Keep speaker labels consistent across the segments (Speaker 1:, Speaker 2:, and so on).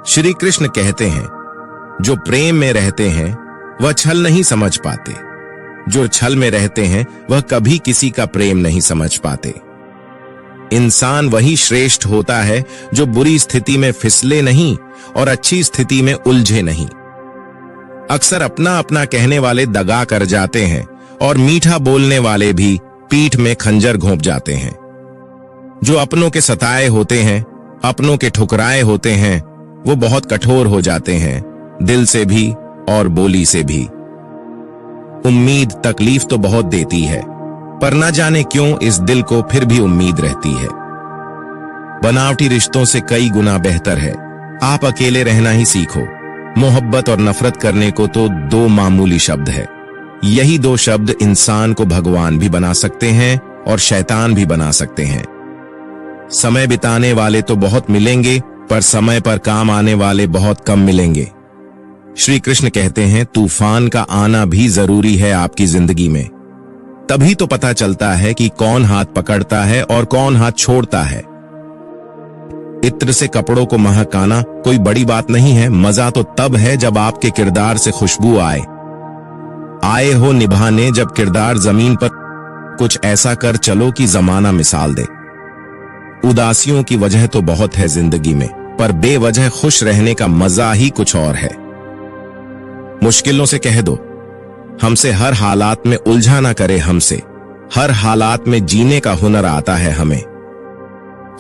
Speaker 1: श्री कृष्ण कहते हैं, जो प्रेम में रहते हैं वह छल नहीं समझ पाते, जो छल में रहते हैं वह कभी किसी का प्रेम नहीं समझ पाते। इंसान वही श्रेष्ठ होता है जो बुरी स्थिति में फिसले नहीं और अच्छी स्थिति में उलझे नहीं। अक्सर अपना अपना कहने वाले दगा कर जाते हैं और मीठा बोलने वाले भी पीठ में खंजर घोंप जाते हैं। जो अपनों के सताए होते हैं, अपनों के ठुकराए होते हैं, वो बहुत कठोर हो जाते हैं, दिल से भी और बोली से भी। उम्मीद तकलीफ तो बहुत देती है, पर न जाने क्यों इस दिल को फिर भी उम्मीद रहती है। बनावटी रिश्तों से कई गुना बेहतर है आप अकेले रहना ही सीखो। मोहब्बत और नफरत करने को तो दो मामूली शब्द है। यही दो शब्द इंसान को भगवान भी बना सकते हैं और शैतान भी बना सकते हैं। समय बिताने वाले तो बहुत मिलेंगे, पर समय पर काम आने वाले बहुत कम मिलेंगे। श्री कृष्ण कहते हैं, तूफान का आना भी जरूरी है आपकी जिंदगी में। तभी तो पता चलता है कि कौन हाथ पकड़ता है और कौन हाथ छोड़ता है। इत्र से कपड़ों को महकाना कोई बड़ी बात नहीं है, मजा तो तब है जब आपके किरदार से खुशबू आए हो निभाने, जब किरदार जमीन पर कुछ ऐसा कर चलो कि जमाना मिसाल दे। उदासियों की वजह तो बहुत है जिंदगी में, पर बेवजह खुश रहने का मजा ही कुछ और है। मुश्किलों से कह दो हमसे हर हालात में उलझा ना करे, हमसे हर हालात में जीने का हुनर आता है हमें।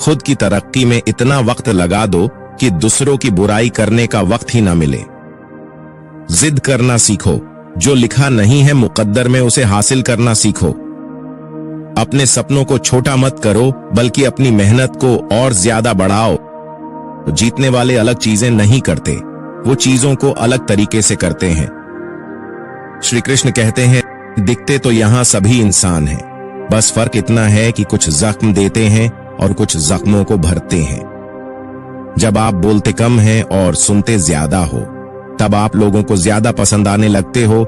Speaker 1: खुद की तरक्की में इतना वक्त लगा दो कि दूसरों की बुराई करने का वक्त ही ना मिले। जिद करना सीखो, जो लिखा नहीं है मुकद्दर में उसे हासिल करना सीखो। अपने सपनों को छोटा मत करो, बल्कि अपनी मेहनत को और ज्यादा बढ़ाओ। जीतने वाले अलग चीजें नहीं करते, वो चीजों को अलग तरीके से करते हैं। श्री कृष्ण कहते हैं, दिखते तो यहां सभी इंसान हैं, बस फर्क इतना है कि कुछ जख्म देते हैं और कुछ जख्मों को भरते हैं। जब आप बोलते कम हैं और सुनते ज्यादा हो, तब आप लोगों को ज्यादा पसंद आने लगते हो।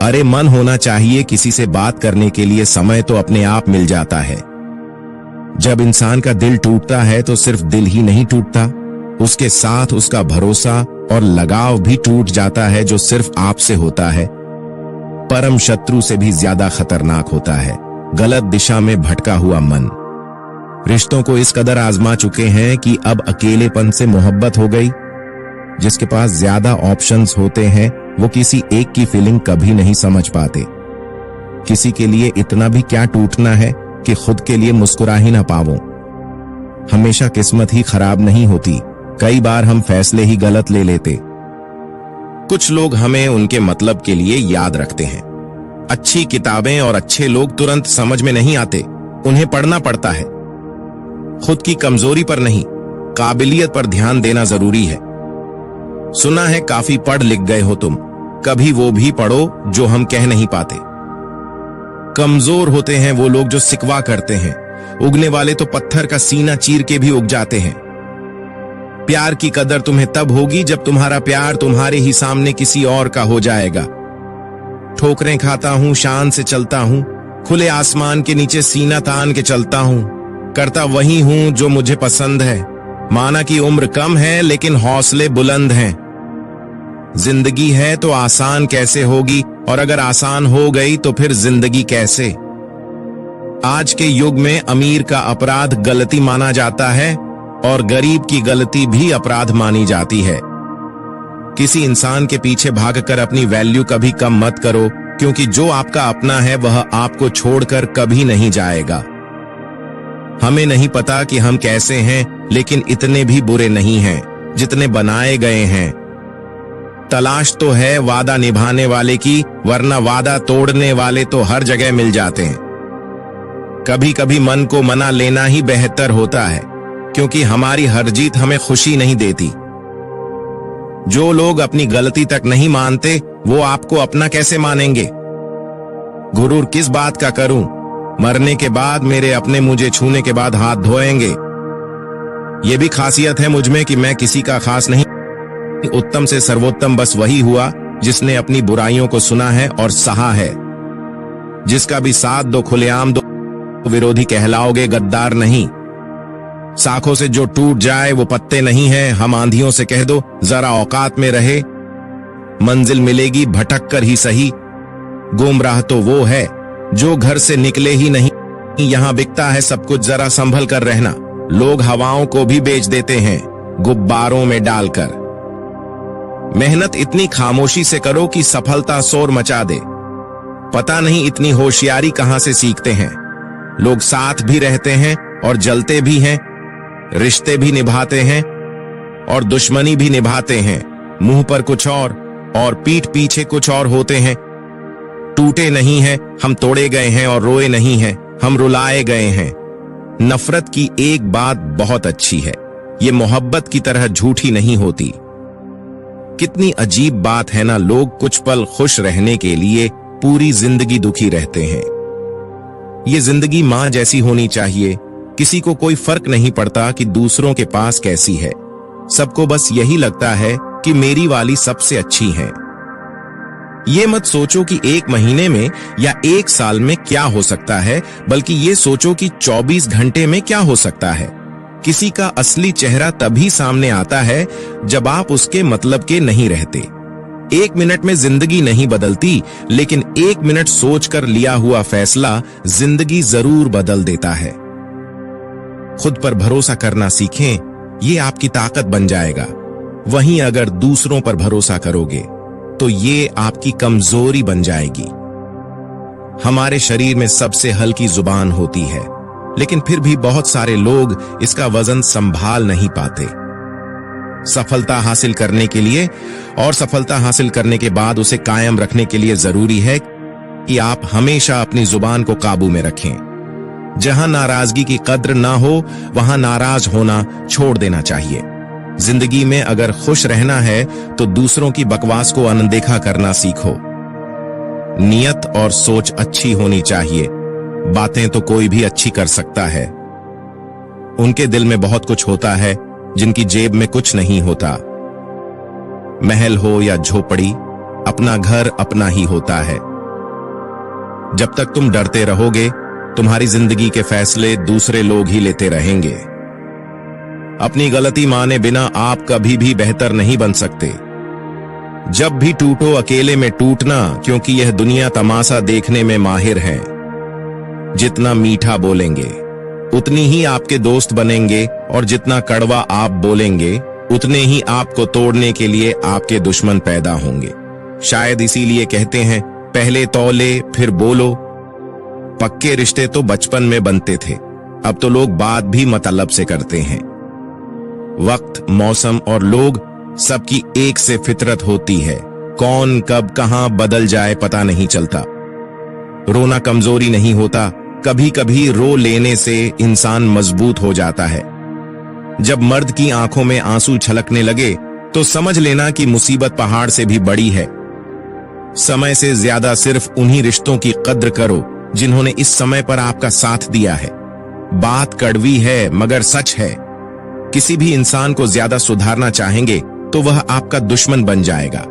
Speaker 1: अरे मन होना चाहिए किसी से बात करने के लिए, समय तो अपने आप मिल जाता है। जब इंसान का दिल टूटता है तो सिर्फ दिल ही नहीं टूटता, उसके साथ उसका भरोसा और लगाव भी टूट जाता है, जो सिर्फ आपसे होता है। परम शत्रु से भी ज्यादा खतरनाक होता है गलत दिशा में भटका हुआ मन। रिश्तों को इस कदर आजमा चुके हैं कि अब अकेलेपन से मोहब्बत हो गई। जिसके पास ज्यादा ऑप्शंस होते हैं वो किसी एक की फीलिंग कभी नहीं समझ पाते। किसी के लिए इतना भी क्या टूटना है कि खुद के लिए मुस्कुरा ही ना पावो। हमेशा किस्मत ही खराब नहीं होती, कई बार हम फैसले ही गलत ले लेते। कुछ लोग हमें उनके मतलब के लिए याद रखते हैं। अच्छी किताबें और अच्छे लोग तुरंत समझ में नहीं आते, उन्हें पढ़ना पड़ता है। खुद की कमजोरी पर नहीं, काबिलियत पर ध्यान देना जरूरी है। सुना है काफी पढ़ लिख गए हो तुम, कभी वो भी पढ़ो जो हम कह नहीं पाते। कमजोर होते हैं वो लोग जो सिकवा करते हैं, उगने वाले तो पत्थर का सीना चीर के भी उग जाते हैं। प्यार की कदर तुम्हें तब होगी जब तुम्हारा प्यार तुम्हारे ही सामने किसी और का हो जाएगा। ठोकरें खाता हूं, शान से चलता हूं, खुले आसमान के नीचे सीना तान के चलता हूं, करता वही हूं जो मुझे पसंद है। माना कि उम्र कम है लेकिन हौसले बुलंद हैं। जिंदगी है तो आसान कैसे होगी, और अगर आसान हो गई तो फिर जिंदगी कैसे। आज के युग में अमीर का अपराध गलती माना जाता है और गरीब की गलती भी अपराध मानी जाती है। किसी इंसान के पीछे भागकर अपनी वैल्यू कभी कम मत करो, क्योंकि जो आपका अपना है वह आपको छोड़कर कभी नहीं जाएगा। हमें नहीं पता कि हम कैसे हैं, लेकिन इतने भी बुरे नहीं हैं जितने बनाए गए हैं। तलाश तो है वादा निभाने वाले की, वरना वादा तोड़ने वाले तो हर जगह मिल जाते हैं। कभी कभी मन को मना लेना ही बेहतर होता है, क्योंकि हमारी हर जीत हमें खुशी नहीं देती। जो लोग अपनी गलती तक नहीं मानते, वो आपको अपना कैसे मानेंगे। गुरूर किस बात का करूं, मरने के बाद मेरे अपने मुझे छूने के बाद हाथ धोएंगे। ये भी खासियत है मुझ में कि मैं किसी का खास नहीं। उत्तम से सर्वोत्तम बस वही हुआ जिसने अपनी बुराइयों को सुना है और सहा है। जिसका भी साथ दो खुलेआम दो, विरोधी कहलाओगे, गद्दार नहीं। शाखों से जो टूट जाए वो पत्ते नहीं है। हम आंधियों से कह दो जरा औकात में रहे, मंजिल मिलेगी भटक कर ही सही। गुमराह तो वो है जो घर से निकले ही नहीं। यहां बिकता है सब कुछ, जरा संभल कर रहना। लोग हवाओं को भी बेच देते हैं गुब्बारों में डालकर। मेहनत इतनी खामोशी से करो कि सफलता शोर मचा दे। पता नहीं इतनी होशियारी कहां से सीखते हैं। लोग साथ भी रहते हैं और जलते भी हैं, रिश्ते भी निभाते हैं और दुश्मनी भी निभाते हैं। मुंह पर कुछ और पीठ पीछे कुछ और होते हैं। टूटे नहीं हैं हम, तोड़े गए हैं, और रोए नहीं हैं हम, रुलाए गए हैं। नफरत की एक बात बहुत अच्छी है, ये मोहब्बत की तरह झूठी नहीं होती। कितनी अजीब बात है ना, लोग कुछ पल खुश रहने के लिए पूरी जिंदगी दुखी रहते हैं। ये जिंदगी मां जैसी होनी चाहिए। किसी को कोई फर्क नहीं पड़ता कि दूसरों के पास कैसी है। सबको बस यही लगता है कि मेरी वाली सबसे अच्छी है। ये मत सोचो कि एक महीने में या एक साल में क्या हो सकता है, बल्कि ये सोचो कि 24 घंटे में क्या हो सकता है। किसी का असली चेहरा तभी सामने आता है जब आप उसके मतलब के नहीं रहते। 1 मिनट में जिंदगी नहीं बदलती, लेकिन 1 मिनट सोचकर लिया हुआ फैसला जिंदगी जरूर बदल देता है। खुद पर भरोसा करना सीखें, ये आपकी ताकत बन जाएगा। वहीं अगर दूसरों पर भरोसा करोगे तो ये आपकी कमजोरी बन जाएगी। हमारे शरीर में सबसे हल्की जुबान होती है, लेकिन फिर भी बहुत सारे लोग इसका वजन संभाल नहीं पाते। सफलता हासिल करने के लिए और सफलता हासिल करने के बाद उसे कायम रखने के लिए जरूरी है कि आप हमेशा अपनी जुबान को काबू में रखें। जहां नाराजगी की कद्र ना हो, वहां नाराज होना छोड़ देना चाहिए। जिंदगी में अगर खुश रहना है तो दूसरों की बकवास को अनदेखा करना सीखो। नियत और सोच अच्छी होनी चाहिए। बातें तो कोई भी अच्छी कर सकता है। उनके दिल में बहुत कुछ होता है जिनकी जेब में कुछ नहीं होता। महल हो या झोपड़ी, अपना घर अपना ही होता है। जब तक तुम डरते रहोगे, तुम्हारी जिंदगी के फैसले दूसरे लोग ही लेते रहेंगे। अपनी गलती माने बिना आप कभी भी बेहतर नहीं बन सकते। जब भी टूटो अकेले में टूटना, क्योंकि यह दुनिया तमाशा देखने में माहिर है। जितना मीठा बोलेंगे उतनी ही आपके दोस्त बनेंगे, और जितना कड़वा आप बोलेंगे उतने ही आपको तोड़ने के लिए आपके दुश्मन पैदा होंगे। शायद इसीलिए कहते हैं, पहले तौले फिर बोलो। पक्के रिश्ते तो बचपन में बनते थे, अब तो लोग बात भी मतलब से करते हैं। वक्त, मौसम और लोग सबकी एक से फितरत होती है। कौन कब कहां बदल जाए पता नहीं चलता। रोना कमजोरी नहीं होता, कभी कभी रो लेने से इंसान मजबूत हो जाता है। जब मर्द की आंखों में आंसू छलकने लगे तो समझ लेना कि मुसीबत पहाड़ से भी बड़ी है। समय से ज्यादा सिर्फ उन्हीं रिश्तों की कद्र करो जिन्होंने इस समय पर आपका साथ दिया है। बात कड़वी है मगर सच है। किसी भी इंसान को ज्यादा सुधारना चाहेंगे तो वह आपका दुश्मन बन जाएगा।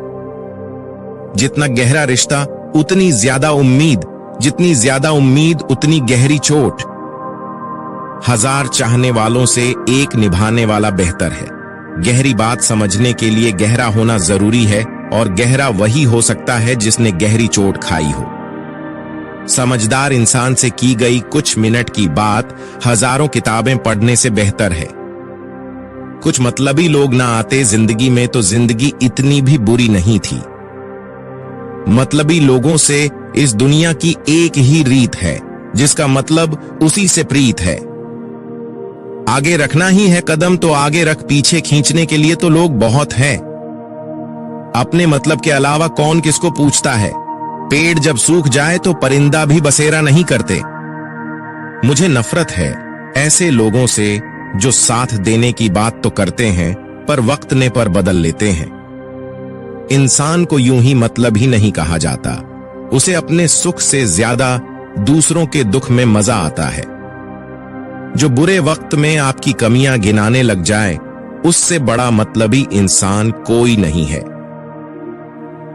Speaker 1: जितना गहरा रिश्ता उतनी ज्यादा उम्मीद, जितनी ज्यादा उम्मीद उतनी गहरी चोट। 1000 चाहने वालों से एक निभाने वाला बेहतर है। गहरी बात समझने के लिए गहरा होना जरूरी है, और गहरा वही हो सकता है जिसने गहरी चोट खाई हो। समझदार इंसान से की गई कुछ मिनट की बात हजारों किताबें पढ़ने से बेहतर है। कुछ मतलबी लोग ना आते जिंदगी में तो जिंदगी इतनी भी बुरी नहीं थी। मतलबी लोगों से इस दुनिया की एक ही रीत है, जिसका मतलब उसी से प्रीत है। आगे रखना ही है कदम तो आगे रख, पीछे खींचने के लिए तो लोग बहुत हैं। अपने मतलब के अलावा कौन किसको पूछता है। पेड़ जब सूख जाए तो परिंदा भी बसेरा नहीं करते। मुझे नफरत है ऐसे लोगों से जो साथ देने की बात तो करते हैं पर वक्त ने पर बदल लेते हैं। इंसान को यूं ही मतलब ही नहीं कहा जाता। उसे अपने सुख से ज्यादा दूसरों के दुख में मजा आता है। जो बुरे वक्त में आपकी कमियां गिनाने लग जाए, उससे बड़ा मतलबी इंसान कोई नहीं है।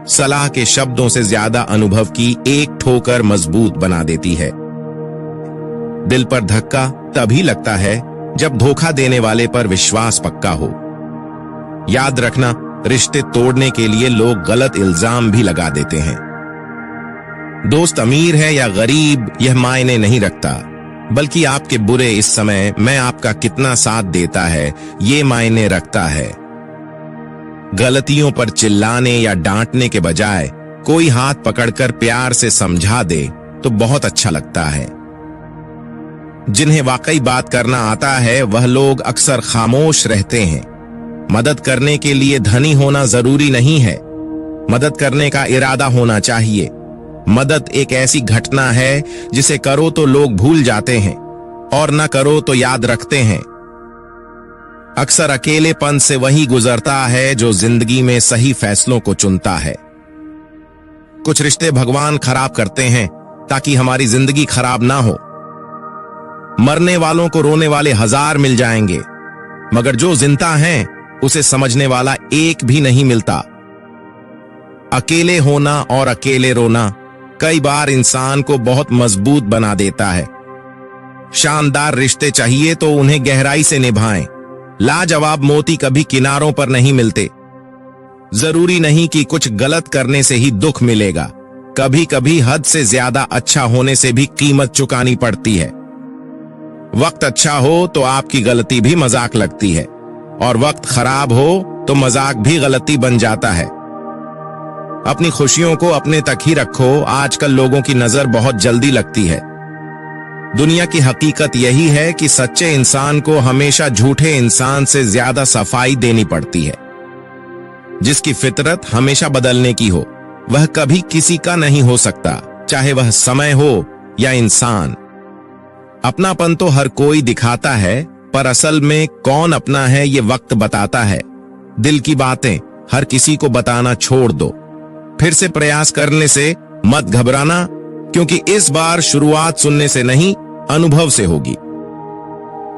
Speaker 1: सलाह के शब्दों से ज्यादा अनुभव की एक ठोकर मजबूत बना देती है। दिल पर धक्का तभी लगता है जब धोखा देने वाले पर विश्वास पक्का हो। याद रखना, रिश्ते तोड़ने के लिए लोग गलत इल्जाम भी लगा देते हैं। दोस्त अमीर है या गरीब यह मायने नहीं रखता, बल्कि आपके बुरे इस समय में आपका कितना साथ देता है ये मायने रखता है। गलतियों पर चिल्लाने या डांटने के बजाय कोई हाथ पकड़कर प्यार से समझा दे तो बहुत अच्छा लगता है। जिन्हें वाकई बात करना आता है वह लोग अक्सर खामोश रहते हैं। मदद करने के लिए धनी होना जरूरी नहीं है, मदद करने का इरादा होना चाहिए। मदद एक ऐसी घटना है जिसे करो तो लोग भूल जाते हैं और न करो तो याद रखते हैं। अक्सर अकेलेपन से वही गुजरता है जो जिंदगी में सही फैसलों को चुनता है। कुछ रिश्ते भगवान खराब करते हैं ताकि हमारी जिंदगी खराब ना हो। मरने वालों को रोने वाले 1000 मिल जाएंगे, मगर जो जिंदा हैं उसे समझने वाला एक भी नहीं मिलता। अकेले होना और अकेले रोना कई बार इंसान को बहुत मजबूत बना देता है। शानदार रिश्ते चाहिए तो उन्हें गहराई से निभाएं। लाजवाब मोती कभी किनारों पर नहीं मिलते। जरूरी नहीं कि कुछ गलत करने से ही दुख मिलेगा, कभी कभी हद से ज्यादा अच्छा होने से भी कीमत चुकानी पड़ती है। वक्त अच्छा हो तो आपकी गलती भी मजाक लगती है, और वक्त खराब हो तो मजाक भी गलती बन जाता है। अपनी खुशियों को अपने तक ही रखो। आजकल लोगों की नजर बहुत जल्दी लगती है। दुनिया की हकीकत यही है कि सच्चे इंसान को हमेशा झूठे इंसान से ज्यादा सफाई देनी पड़ती है। जिसकी फितरत हमेशा बदलने की हो वह कभी किसी का नहीं हो सकता, चाहे वह समय हो या इंसान। अपनापन तो हर कोई दिखाता है, पर असल में कौन अपना है ये वक्त बताता है। दिल की बातें हर किसी को बताना छोड़ दो। फिर से प्रयास करने से मत घबराना, क्योंकि इस बार शुरुआत सुनने से नहीं अनुभव से होगी।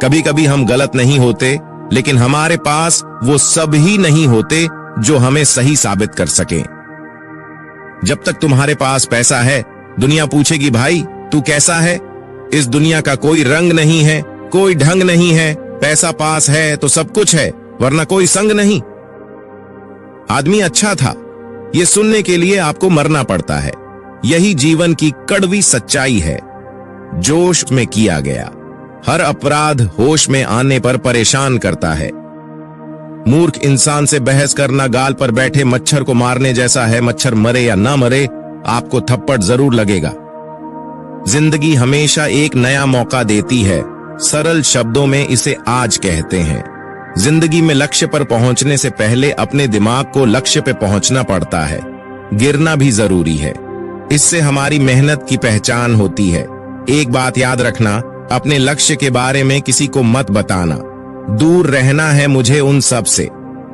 Speaker 1: कभी कभी हम गलत नहीं होते, लेकिन हमारे पास वो सब ही नहीं होते जो हमें सही साबित कर सके। जब तक तुम्हारे पास पैसा है, दुनिया पूछेगी भाई तू कैसा है। इस दुनिया का कोई रंग नहीं है, कोई ढंग नहीं है। पैसा पास है तो सब कुछ है, वरना कोई संग नहीं। आदमी अच्छा था ये सुनने के लिए आपको मरना पड़ता है। यही जीवन की कड़वी सच्चाई है। जोश में किया गया हर अपराध होश में आने पर परेशान करता है। मूर्ख इंसान से बहस करना गाल पर बैठे मच्छर को मारने जैसा है। मच्छर मरे या ना मरे, आपको थप्पड़ जरूर लगेगा। जिंदगी हमेशा एक नया मौका देती है। सरल शब्दों में इसे आज कहते हैं। जिंदगी में लक्ष्य पर पहुंचने से पहले अपने दिमाग को लक्ष्य पे पहुंचना पड़ता है। गिरना भी जरूरी है, इससे हमारी मेहनत की पहचान होती है। एक बात याद रखना, अपने लक्ष्य के बारे में किसी को मत बताना। दूर रहना है मुझे उन सब से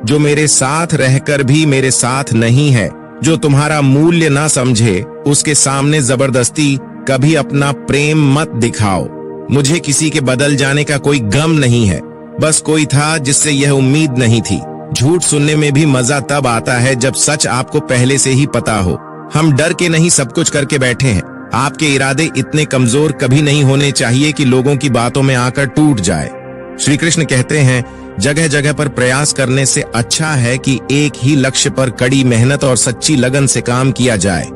Speaker 1: जो मेरे साथ रहकर भी मेरे साथ नहीं है। जो तुम्हारा मूल्य ना समझे उसके सामने जबरदस्ती कभी अपना प्रेम मत दिखाओ। मुझे किसी के बदल जाने का कोई गम नहीं है, बस कोई था जिससे यह उम्मीद नहीं थी। झूठ सुनने में भी मजा तब आता है जब सच आपको पहले से ही पता हो। हम डर के नहीं सब कुछ करके बैठे हैं। आपके इरादे इतने कमजोर कभी नहीं होने चाहिए कि लोगों की बातों में आकर टूट जाए। श्री कृष्ण कहते हैं, जगह जगह पर प्रयास करने से अच्छा है कि एक ही लक्ष्य पर कड़ी मेहनत और सच्ची लगन से काम किया जाए।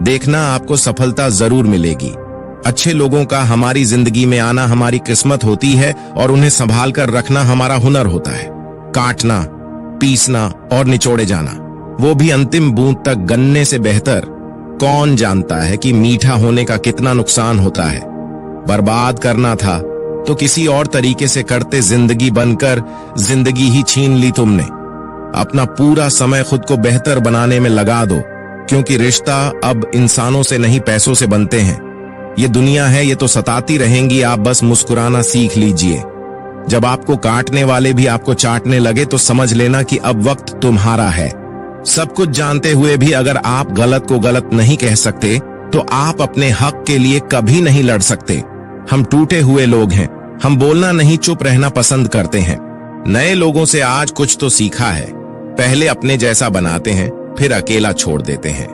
Speaker 1: देखना आपको सफलता जरूर मिलेगी। अच्छे लोगों का हमारी जिंदगी में आना हमारी किस्मत होती है और उन्हें संभाल कर रखना हमारा हुनर होता है। काटना, पीसना और निचोड़े जाना, वो भी अंतिम बूंद तक गन्ने से बेहतर। कौन जानता है कि मीठा होने का कितना नुकसान होता है। बर्बाद करना था तो किसी और तरीके से करते, जिंदगी बनकर जिंदगी ही छीन ली तुमने। अपना पूरा समय खुद को बेहतर बनाने में लगा दो, क्योंकि रिश्ता अब इंसानों से नहीं पैसों से बनते हैं। ये दुनिया है, ये तो सताती रहेंगी, आप बस मुस्कुराना सीख लीजिए। जब आपको काटने वाले भी आपको चाटने लगे तो समझ लेना कि अब वक्त तुम्हारा है। सब कुछ जानते हुए भी अगर आप गलत को गलत नहीं कह सकते तो आप अपने हक के लिए कभी नहीं लड़ सकते। हम टूटे हुए लोग हैं, हम बोलना नहीं चुप रहना पसंद करते हैं। नए लोगों से आज कुछ तो सीखा है। पहले अपने जैसा बनाते हैं, फिर अकेला छोड़ देते हैं।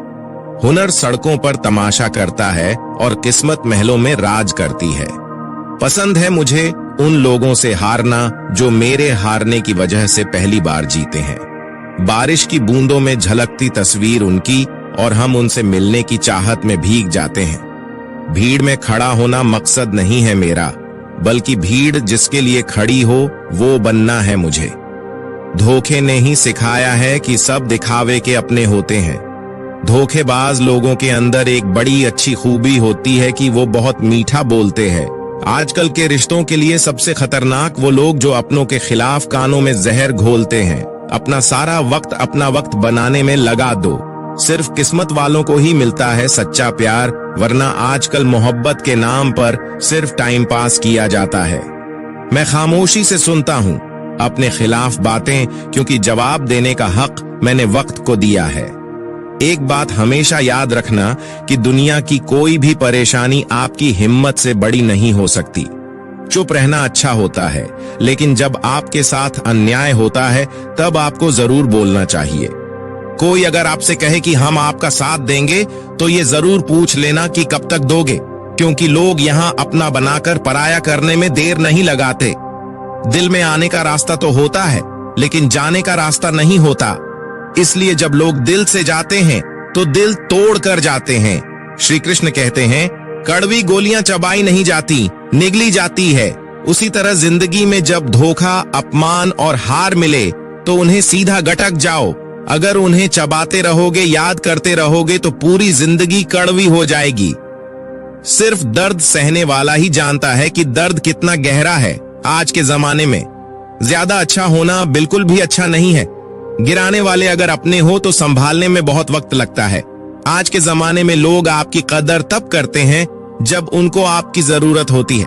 Speaker 1: हुनर सड़कों पर तमाशा करता है और किस्मत महलों में राज करती है। पसंद है मुझे उन लोगों से हारना जो मेरे हारने की वजह से पहली बार जीते हैं। बारिश की बूंदों में झलकती तस्वीर उनकी और हम उनसे मिलने की चाहत में भीग जाते हैं। भीड़ में खड़ा होना मकसद नहीं है मेरा, बल्कि भीड़ जिसके लिए खड़ी हो वो बनना है मुझे। धोखे ने ही सिखाया है कि सब दिखावे के अपने होते हैं। धोखेबाज लोगों के अंदर एक बड़ी अच्छी खूबी होती है कि वो बहुत मीठा बोलते हैं। आजकल के रिश्तों के लिए सबसे खतरनाक वो लोग जो अपनों के खिलाफ कानों में जहर घोलते हैं। अपना सारा वक्त अपना वक्त बनाने में लगा दो। सिर्फ किस्मत वालों को ही मिलता है सच्चा प्यार, वरना आजकल मोहब्बत के नाम पर सिर्फ टाइम पास किया जाता है। मैं खामोशी से सुनता हूँ अपने खिलाफ बातें, क्योंकि जवाब देने का हक मैंने वक्त को दिया है। एक बात हमेशा याद रखना कि दुनिया की कोई भी परेशानी आपकी हिम्मत से बड़ी नहीं हो सकती। चुप रहना अच्छा होता है, लेकिन जब आपके साथ अन्याय होता है तब आपको जरूर बोलना चाहिए। कोई अगर आपसे कहे कि हम आपका साथ देंगे तो ये जरूर पूछ लेना कि कब तक दोगे, क्योंकि लोग यहाँ अपना बनाकर पराया करने में देर नहीं लगाते। दिल में आने का रास्ता तो होता है, लेकिन जाने का रास्ता नहीं होता। इसलिए जब लोग दिल से जाते हैं तो दिल तोड़ कर जाते हैं। श्री कृष्ण कहते हैं, कड़वी गोलियां चबाई नहीं जाती, निगली जाती है। उसी तरह जिंदगी में जब धोखा, अपमान और हार मिले तो उन्हें सीधा गटक जाओ। अगर उन्हें चबाते रहोगे, याद करते रहोगे तो पूरी जिंदगी कड़वी हो जाएगी। सिर्फ दर्द सहने वाला ही जानता है कि दर्द कितना गहरा है। आज के जमाने में ज्यादा अच्छा होना बिल्कुल भी अच्छा नहीं है। गिराने वाले अगर अपने हो तो संभालने में बहुत वक्त लगता है। आज के जमाने में लोग आपकी कदर तब करते हैं जब उनको आपकी जरूरत होती है।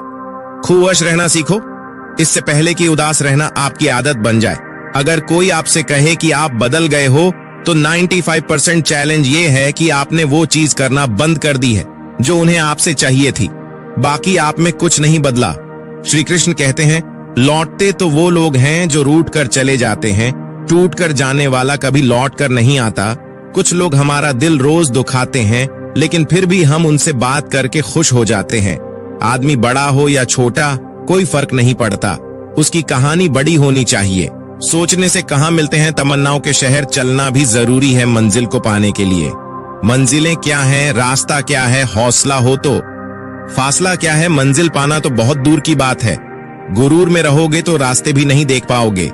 Speaker 1: खुश रहना सीखो, इससे पहले कि उदास रहना आपकी आदत बन जाए। अगर कोई आपसे कहे कि आप बदल गए हो तो 95% चैलेंज ये है कि आपने वो चीज करना बंद कर दी है जो उन्हें आपसे चाहिए थी। बाकी आप में कुछ नहीं बदला। श्री कृष्ण कहते हैं, लौटते तो वो लोग हैं जो रूठ कर चले जाते हैं, टूट कर जाने वाला कभी लौट कर नहीं आता। कुछ लोग हमारा दिल रोज दुखाते हैं, लेकिन फिर भी हम उनसे बात करके खुश हो जाते हैं। आदमी बड़ा हो या छोटा कोई फर्क नहीं पड़ता, उसकी कहानी बड़ी होनी चाहिए। सोचने से कहाँ मिलते हैं तमन्नाओं के शहर, चलना भी जरूरी है मंजिल को पाने के लिए। मंजिलें क्या है, रास्ता क्या है, हौसला हो तो फासला क्या है, मंजिल पाना तो बहुत दूर की बात है। गुरूर में रहोगे तो रास्ते भी नहीं देख पाओगे।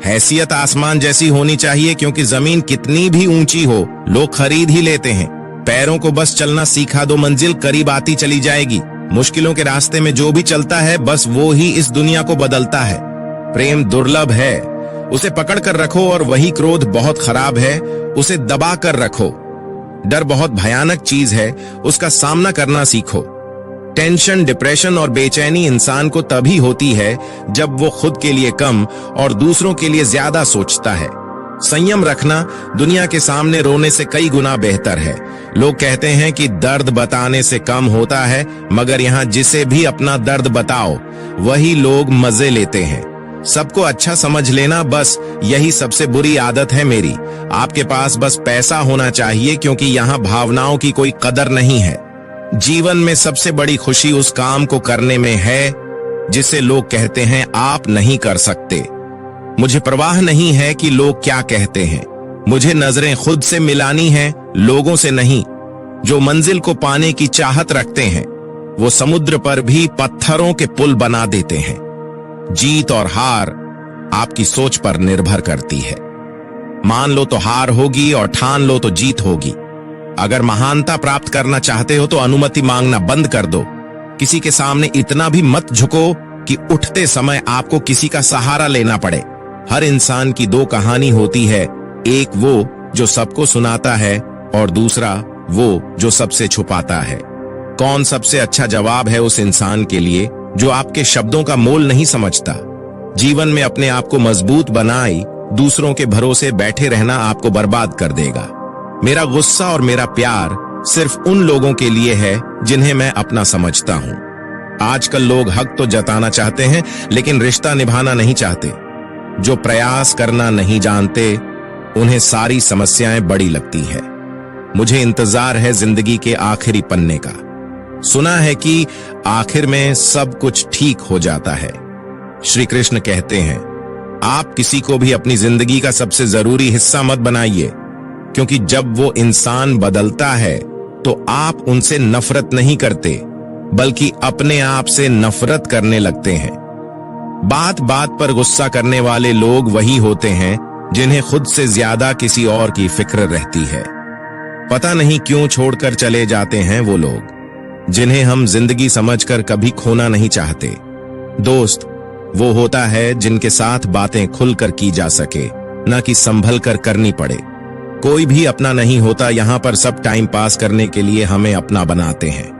Speaker 1: हैसियत आसमान जैसी होनी चाहिए, क्योंकि जमीन कितनी भी ऊंची हो लोग खरीद ही लेते हैं। पैरों को बस चलना सिखा दो, मंजिल करीब आती चली जाएगी। मुश्किलों के रास्ते में जो भी चलता है बस वो ही इस दुनिया को बदलता है। प्रेम दुर्लभ है, उसे पकड़ कर रखो, और वही क्रोध बहुत खराब है, उसे दबा कर रखो। डर बहुत भयानक चीज है, उसका सामना करना सीखो। टेंशन, डिप्रेशन और बेचैनी इंसान को तभी होती है जब वो खुद के लिए कम और दूसरों के लिए ज्यादा सोचता है। संयम रखना दुनिया के सामने रोने से कई गुना बेहतर है। लोग कहते हैं कि दर्द बताने से कम होता है, मगर यहाँ जिसे भी अपना दर्द बताओ वही लोग मजे लेते हैं। सबको अच्छा समझ लेना, बस यही सबसे बुरी आदत है मेरी। आपके पास बस पैसा होना चाहिए, क्योंकि यहाँ भावनाओं की कोई कदर नहीं है। जीवन में सबसे बड़ी खुशी उस काम को करने में है जिसे लोग कहते हैं आप नहीं कर सकते। मुझे परवाह नहीं है कि लोग क्या कहते हैं, मुझे नजरें खुद से मिलानी है, लोगों से नहीं। जो मंजिल को पाने की चाहत रखते हैं वो समुद्र पर भी पत्थरों के पुल बना देते हैं। जीत और हार आपकी सोच पर निर्भर करती है। मान लो तो हार होगी और ठान लो तो जीत होगी। अगर महानता प्राप्त करना चाहते हो तो अनुमति मांगना बंद कर दो। किसी के सामने इतना भी मत झुको कि उठते समय आपको किसी का सहारा लेना पड़े। हर इंसान की दो कहानी होती है, एक वो जो सबको सुनाता है और दूसरा वो जो सबसे छुपाता है। कौन सबसे अच्छा जवाब है उस इंसान के लिए जो आपके शब्दों का मोल नहीं समझता। जीवन में अपने आप को मजबूत बनाए, दूसरों के भरोसे बैठे रहना आपको बर्बाद कर देगा। मेरा गुस्सा और मेरा प्यार सिर्फ उन लोगों के लिए है जिन्हें मैं अपना समझता हूँ। आजकल लोग हक तो जताना चाहते हैं, लेकिन रिश्ता निभाना नहीं चाहते। जो प्रयास करना नहीं जानते उन्हें सारी समस्याएं बड़ी लगती है। मुझे इंतजार है जिंदगी के आखिरी पन्ने का। सुना है कि आखिर में सब कुछ ठीक हो जाता है। श्री कृष्ण कहते हैं, आप किसी को भी अपनी जिंदगी का सबसे जरूरी हिस्सा मत बनाइए, क्योंकि जब वो इंसान बदलता है तो आप उनसे नफरत नहीं करते, बल्कि अपने आप से नफरत करने लगते हैं। बात बात पर गुस्सा करने वाले लोग वही होते हैं जिन्हें खुद से ज्यादा किसी और की फिक्र रहती है। पता नहीं क्यों छोड़कर चले जाते हैं वो लोग जिन्हें हम जिंदगी समझकर कभी खोना नहीं चाहते। दोस्त वो होता है जिनके साथ बातें खुलकर की जा सके, न कि संभल कर करनी पड़े। कोई भी अपना नहीं होता, यहाँ पर सब टाइम पास करने के लिए हमें अपना बनाते हैं।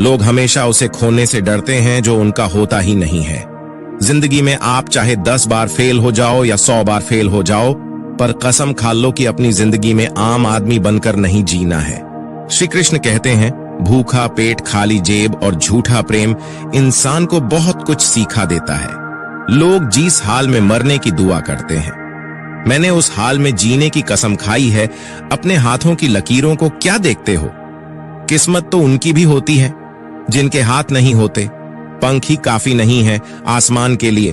Speaker 1: लोग हमेशा उसे खोने से डरते हैं जो उनका होता ही नहीं है। जिंदगी में आप चाहे 10 बार फेल हो जाओ या 100 बार फेल हो जाओ, पर कसम खा लो कि अपनी जिंदगी में आम आदमी बनकर नहीं जीना है। श्री कृष्ण कहते हैं, भूखा पेट, खाली जेब और झूठा प्रेम इंसान को बहुत कुछ सिखा देता है। लोग जिस हाल में मरने की दुआ करते हैं, मैंने उस हाल में जीने की कसम खाई है। अपने हाथों की लकीरों को क्या देखते हो? किस्मत तो उनकी भी होती है जिनके हाथ नहीं होते। पंख ही काफी नहीं है आसमान के लिए,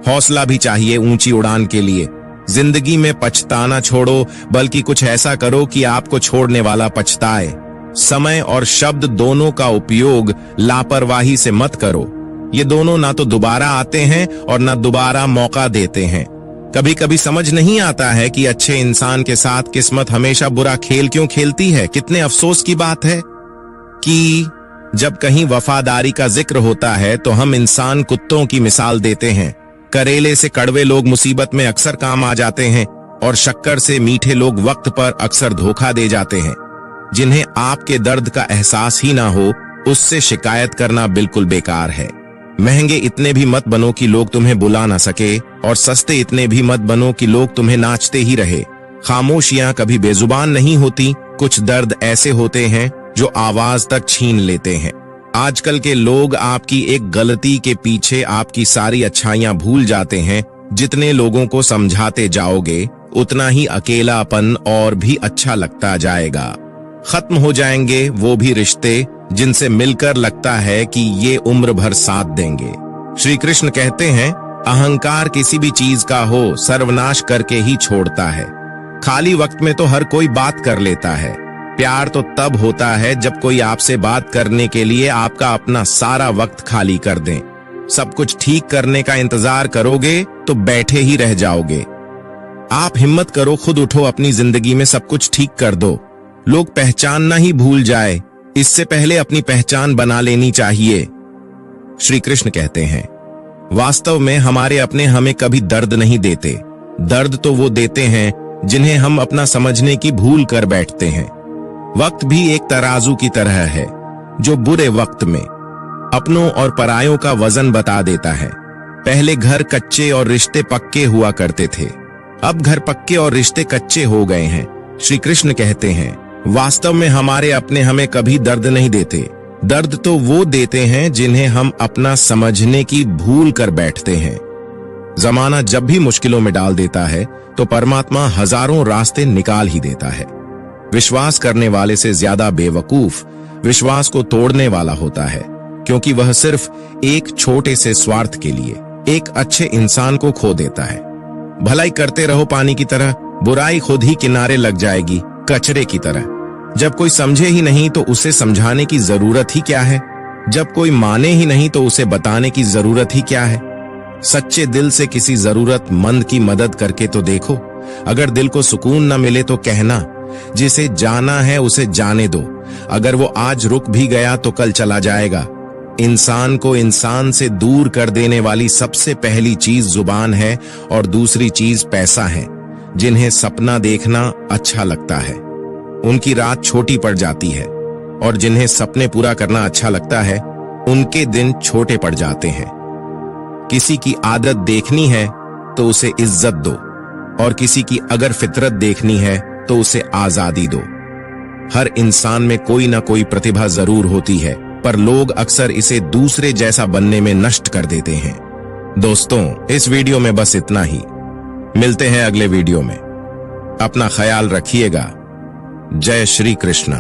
Speaker 1: हौसला भी चाहिए ऊंची उड़ान के लिए। जिंदगी में पछताना छोड़ो, बल्कि कुछ ऐसा करो कि आपको छोड़ने वाला पछताए। समय और शब्द दोनों का उपयोग लापरवाही से मत करो। ये दोनों ना तो दोबारा आते हैं और ना दोबारा मौका देते हैं। कभी कभी समझ नहीं आता है कि अच्छे इंसान के साथ किस्मत हमेशा बुरा खेल क्यों खेलती है। कितने अफसोस की बात है कि जब कहीं वफादारी का जिक्र होता है तो हम इंसान कुत्तों की मिसाल देते हैं। करेले से कड़वे लोग मुसीबत में अक्सर काम आ जाते हैं और शक्कर से मीठे लोग वक्त पर अक्सर धोखा दे जाते हैं। जिन्हें आपके दर्द का एहसास ही ना हो, उससे शिकायत करना बिल्कुल बेकार है। महंगे इतने भी मत बनो कि लोग तुम्हें बुला ना सके, और सस्ते इतने भी मत बनो कि लोग तुम्हें नाचते ही रहे। खामोशियां कभी बेजुबान नहीं होती। कुछ दर्द ऐसे होते हैं जो आवाज तक छीन लेते हैं। आजकल के लोग आपकी एक गलती के पीछे आपकी सारी अच्छाइयां भूल जाते हैं। जितने लोगों को समझाते जाओगे, उतना ही अकेलापन और भी अच्छा लगता जाएगा। खत्म हो जाएंगे वो भी रिश्ते जिनसे मिलकर लगता है कि ये उम्र भर साथ देंगे। श्री कृष्ण कहते हैं, अहंकार किसी भी चीज का हो, सर्वनाश करके ही छोड़ता है। खाली वक्त में तो हर कोई बात कर लेता है। प्यार तो तब होता है जब कोई आपसे बात करने के लिए आपका अपना सारा वक्त खाली कर दे। सब कुछ ठीक करने का इंतजार करोगे तो बैठे ही रह जाओगे। आप हिम्मत करो, खुद उठो, अपनी जिंदगी में सब कुछ ठीक कर दो। लोग पहचानना ही भूल जाए, इससे पहले अपनी पहचान बना लेनी चाहिए। श्री कृष्ण कहते हैं, वास्तव में हमारे अपने हमें कभी दर्द नहीं देते। दर्द तो वो देते हैं जिन्हें हम अपना समझने की भूल कर बैठते हैं। वक्त भी एक तराजू की तरह है जो बुरे वक्त में अपनों और परायों का वजन बता देता है। पहले घर कच्चे और रिश्ते पक्के हुआ करते थे, अब घर पक्के और रिश्ते कच्चे हो गए हैं। श्री कृष्ण कहते हैं, वास्तव में हमारे अपने हमें कभी दर्द नहीं देते। दर्द तो वो देते हैं जिन्हें हम अपना समझने की भूल कर बैठते हैं। जमाना जब भी मुश्किलों में डाल देता है तो परमात्मा हजारों रास्ते निकाल ही देता है। विश्वास करने वाले से ज्यादा बेवकूफ विश्वास को तोड़ने वाला होता है, क्योंकि वह सिर्फ एक छोटे से स्वार्थ के लिए एक अच्छे इंसान को खो देता है। भलाई करते रहो पानी की तरह, बुराई खुद ही किनारे लग जाएगी कचरे की तरह। जब कोई समझे ही नहीं तो उसे समझाने की जरूरत ही क्या है। जब कोई माने ही नहीं तो उसे बताने की जरूरत ही क्या है। सच्चे दिल से किसी जरूरतमंद की मदद करके तो देखो। अगर दिल को सुकून न मिले तो कहना, जिसे जाना है उसे जाने दो। अगर वो आज रुक भी गया तो कल चला जाएगा। इंसान को इंसान से दूर कर देने वाली सबसे पहली चीज जुबान है और दूसरी चीज पैसा है। जिन्हें सपना देखना अच्छा लगता है उनकी रात छोटी पड़ जाती है, और जिन्हें सपने पूरा करना अच्छा लगता है उनके दिन छोटे पड़ जाते हैं। किसी की आदत देखनी है तो उसे इज्जत दो, और किसी की अगर फितरत देखनी है तो उसे आजादी दो। हर इंसान में कोई ना कोई प्रतिभा जरूर होती है, पर लोग अक्सर इसे दूसरे जैसा बनने में नष्ट कर देते हैं। दोस्तों, इस वीडियो में बस इतना ही। मिलते हैं अगले वीडियो में। अपना ख्याल रखिएगा। जय श्री कृष्णा।